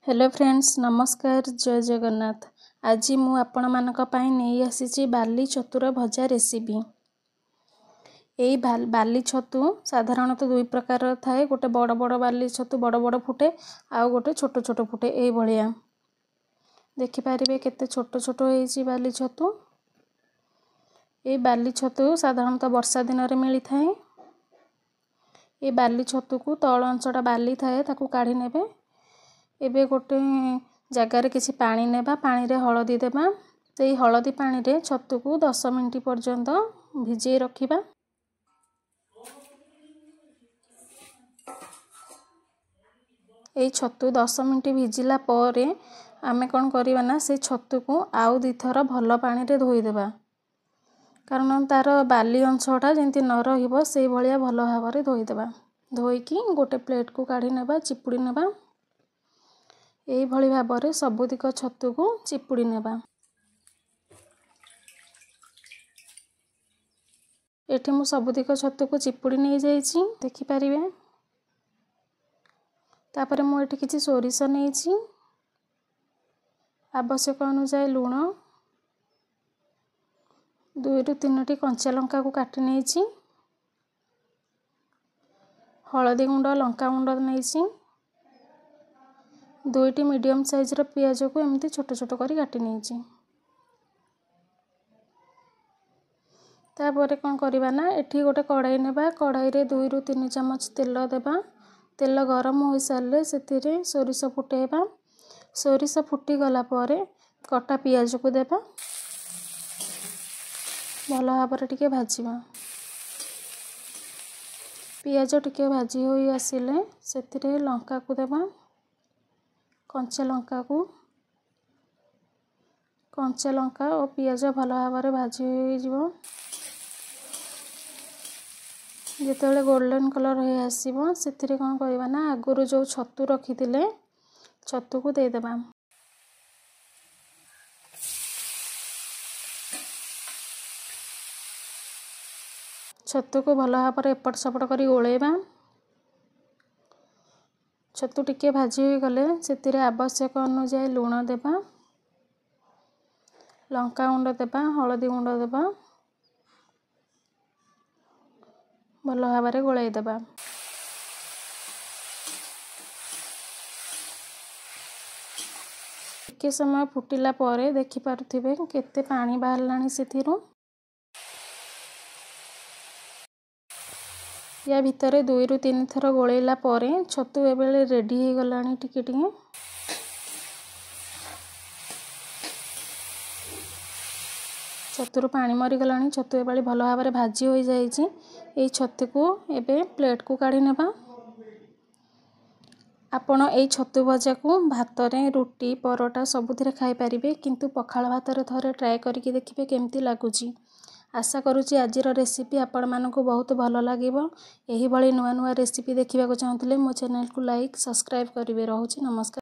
Hello friends, नमस्कार, जय जगन्नाथ। आज मु आपण मानक पई नहीं आसी बाली छतुर भजा रेसिपी। यही बाली छतु साधारणतः दुई प्रकार थाए। गोटे बड़ बड़ बाली छतु बड़ बड़ फुटे, आउ गोटे छोट छोट फुटे। यही भलिया देखिपारे केते छोट छोट होइछि बाली छतु। ये बाली छतु साधारणतः वर्षा दिन में मिली थाए। ये बाली छतु को तल अंशटा बाली थाए ताकू काढ़ी नेबे। एबे गोटे जगार किसी पानी नेबा, पानी रे हलदी देबा। सेही हलदी पानी रे छतु को 10 मिनिट पर्यंत भिजे रखिबा। एई छतु 10 मिनिट भिजिला परे आमे कोन करिबा ना, से छतु को आउ दी थर भल पानी रे धोई देबा। कारण तार बाली अंशटा जेंति न रहिबो सेही भलिया भल भाबरे धोई देबा। धोईकी गोटे प्लेट को काढ़ी नेबा, चिपुड़ी नेबा। यही भली भाबरे सबुदिक छतु को चिपुड़ी नेबा। एठी मु सबुदिक छतु को चिपुड़ी नहीं जाइछि, देखि परिबे। तापरे मु एठी किछि सोरिष नेइछि, आवश्यक अनुसार लूण, 2 रु 3 टी कंचा लंका को काटि नेइछि, हळदी गुंड, लंका गुंड नेइछि, 2टी मीडियम साइज रो पियाज को एमती छोट छोट करी काटि नेइछि। तापरे कोन करिबा ना, एठी गोटे कढ़ाई नेबा। कढ़ाई रे 2 रु 3 चम्मच तेल देबा। तेल गरम हो सारले सेतिरे सोरिष फुटेबा। सोरिष फुटी गला परे कटा पियाज को देबा। भल भाबरे टिके भाजिबा। पियाज टिके भाजी होई आसिले सेतिरे लंका को देबा। कंचा लंका और पियाज भल भाबरे भाजी होई जिवो। जेतेबेले गोल्डन कलर हो आसीबो सेतिरे कोन करबा ना, आगुरु जो छतु रखिथिले छतु को दे देबा। छतु को भल भाबरे एपट सपट करी ओळेबा। छतु टिके भाजी हो गले सेतिरे आवश्यक अनुसार लूण देबा, लंका गुंड देबा, हळदी गुंड देबा। भल भाबरे गोळाई देबा। टिके समय फुटिला परे देखि पारुथिबे केते पानी बाहरलानी सेथिरु। या भितरे 2 रु 3 थर गोळेला परे छतु एबेले रेडी हो गलानी। टिके टिके छतुर पानी मरी गलानी। छतु एबेले भल भाबरे भाजी होई जाईछि। एई छतु को एबे प्लेट को काढी नेबा। आपण एई छतु भजा को भात रे, रोटी, परोटा सबुथिरे खाई परिबे, किंतु पखाळ भात रे थरे ट्राई करिकि देखिबे केमती लागुची। आशा करूची आजिर रेसिपी आपण मानको बहुत भल लागिबो। एही भली नुआ नुआ रेसिपी देखिबा को चाहुतले मो चैनल को लाइक, सब्सक्राइब करिवे। रहूची, नमस्कार।